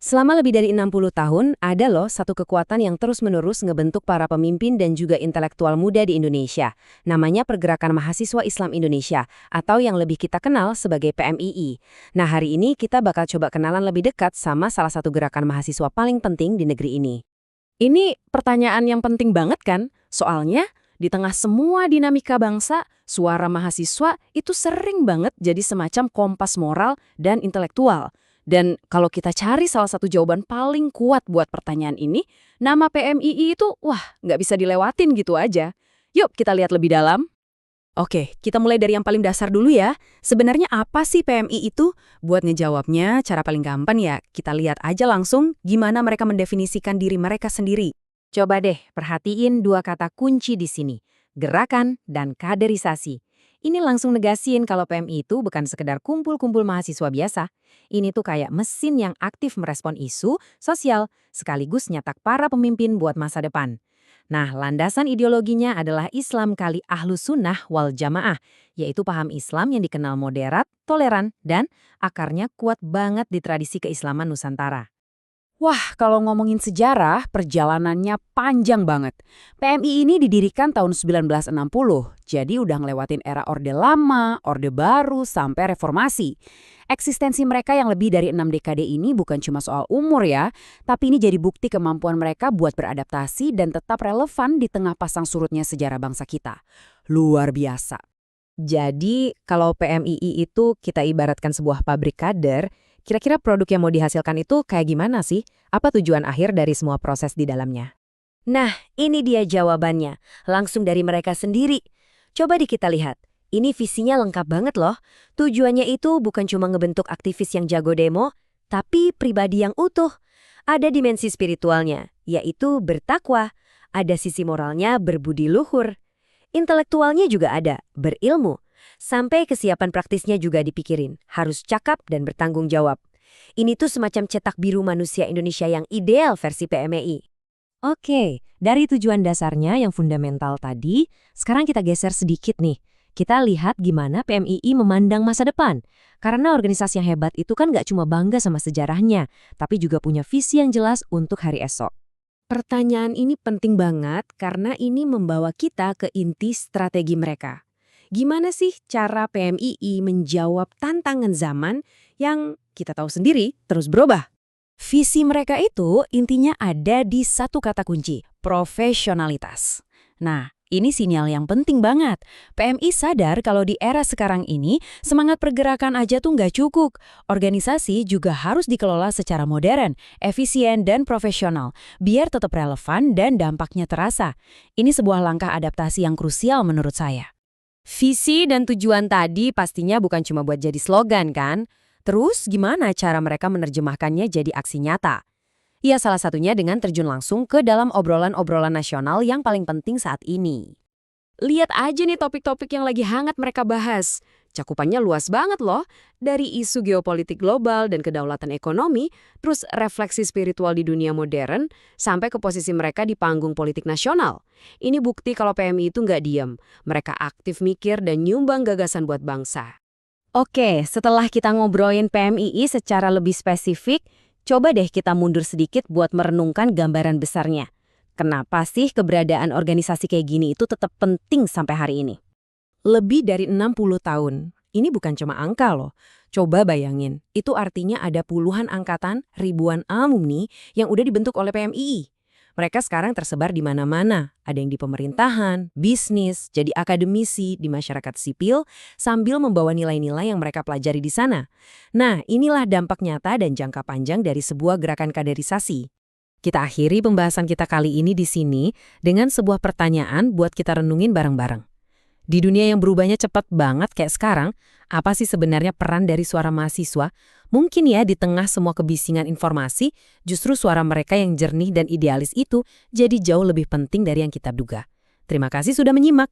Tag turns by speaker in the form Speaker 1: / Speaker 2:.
Speaker 1: Selama lebih dari 60 tahun, ada loh satu kekuatan yang terus-menerus ngebentuk para pemimpin dan juga intelektual muda di Indonesia. Namanya Pergerakan Mahasiswa Islam Indonesia, atau yang lebih kita kenal sebagai PMII. Nah, hari ini kita bakal coba kenalan lebih dekat sama salah satu gerakan mahasiswa paling penting di negeri ini.
Speaker 2: Ini pertanyaan yang penting banget kan? Soalnya, di tengah semua dinamika bangsa, suara mahasiswa itu sering banget jadi semacam kompas moral dan intelektual. Dan kalau kita cari salah satu jawaban paling kuat buat pertanyaan ini, nama PMII itu, nggak bisa dilewatin gitu aja. Yuk kita lihat lebih dalam. Oke, kita mulai dari yang paling dasar dulu ya. Sebenarnya apa sih PMI itu? Buat ngejawabnya, cara paling gampang ya, kita lihat aja langsung gimana mereka mendefinisikan diri mereka sendiri.
Speaker 1: Coba deh perhatiin dua kata kunci di sini, gerakan dan kaderisasi. Ini langsung negasin kalau PMI itu bukan sekedar kumpul-kumpul mahasiswa biasa. Ini tuh kayak mesin yang aktif merespon isu sosial, sekaligus nyetak para pemimpin buat masa depan. Nah, landasan ideologinya adalah Islam kali Ahlus Sunnah wal Jamaah, yaitu paham Islam yang dikenal moderat, toleran, dan akarnya kuat banget di tradisi keislaman Nusantara.
Speaker 2: Wah, kalau ngomongin sejarah, perjalanannya panjang banget. PMI ini didirikan tahun 1960, jadi udah ngelewatin era Orde Lama, Orde Baru, sampai Reformasi. Eksistensi mereka yang lebih dari 6 dekade ini bukan cuma soal umur ya, tapi ini jadi bukti kemampuan mereka buat beradaptasi dan tetap relevan di tengah pasang surutnya sejarah bangsa kita. Luar biasa.
Speaker 1: Jadi, kalau PMII itu kita ibaratkan sebuah pabrik kader, kira-kira produk yang mau dihasilkan itu kayak gimana sih? Apa tujuan akhir dari semua proses di dalamnya? Nah, ini dia jawabannya. Langsung dari mereka sendiri. Coba kita lihat. Ini visinya lengkap banget loh. Tujuannya itu bukan cuma ngebentuk aktivis yang jago demo, tapi pribadi yang utuh. Ada dimensi spiritualnya, yaitu bertakwa. Ada sisi moralnya berbudi luhur. Intelektualnya juga ada, berilmu. Sampai kesiapan praktisnya juga dipikirin, harus cakap dan bertanggung jawab. Ini tuh semacam cetak biru manusia Indonesia yang ideal versi PMII. Oke, dari tujuan dasarnya yang fundamental tadi, sekarang kita geser sedikit nih. Kita lihat gimana PMII memandang masa depan. Karena organisasi yang hebat itu kan nggak cuma bangga sama sejarahnya, tapi juga punya visi yang jelas untuk hari esok. Pertanyaan ini penting banget karena ini membawa kita ke inti strategi mereka. Gimana sih cara PMII menjawab tantangan zaman yang kita tahu sendiri terus berubah? Visi mereka itu intinya ada di satu kata kunci, profesionalitas. Nah, ini sinyal yang penting banget. PMI sadar kalau di era sekarang ini, semangat pergerakan aja tuh nggak cukup. Organisasi juga harus dikelola secara modern, efisien, dan profesional, biar tetap relevan dan dampaknya terasa. Ini sebuah langkah adaptasi yang krusial menurut saya. Visi dan tujuan tadi pastinya bukan cuma buat jadi slogan kan? Terus gimana cara mereka menerjemahkannya jadi aksi nyata? Ya salah satunya dengan terjun langsung ke dalam obrolan-obrolan nasional yang paling penting saat ini. Lihat aja nih topik-topik yang lagi hangat mereka bahas. Cakupannya luas banget loh, dari isu geopolitik global dan kedaulatan ekonomi, terus refleksi spiritual di dunia modern, sampai ke posisi mereka di panggung politik nasional. Ini bukti kalau PMI itu nggak diam. Mereka aktif mikir dan nyumbang gagasan buat bangsa. Oke, setelah kita ngobrolin PMII secara lebih spesifik, coba deh kita mundur sedikit buat merenungkan gambaran besarnya. Kenapa sih keberadaan organisasi kayak gini itu tetap penting sampai hari ini? Lebih dari 60 tahun. Ini bukan cuma angka loh. Coba bayangin, itu artinya ada puluhan angkatan, ribuan alumni yang udah dibentuk oleh PMII. Mereka sekarang tersebar di mana-mana. Ada yang di pemerintahan, bisnis, jadi akademisi, di masyarakat sipil, sambil membawa nilai-nilai yang mereka pelajari di sana. Nah, inilah dampak nyata dan jangka panjang dari sebuah gerakan kaderisasi. Kita akhiri pembahasan kita kali ini di sini dengan sebuah pertanyaan buat kita renungin bareng-bareng. Di dunia yang berubahnya cepat banget kayak sekarang, apa sih sebenarnya peran dari suara mahasiswa? Mungkin ya di tengah semua kebisingan informasi, justru suara mereka yang jernih dan idealis itu jadi jauh lebih penting dari yang kita duga. Terima kasih sudah menyimak.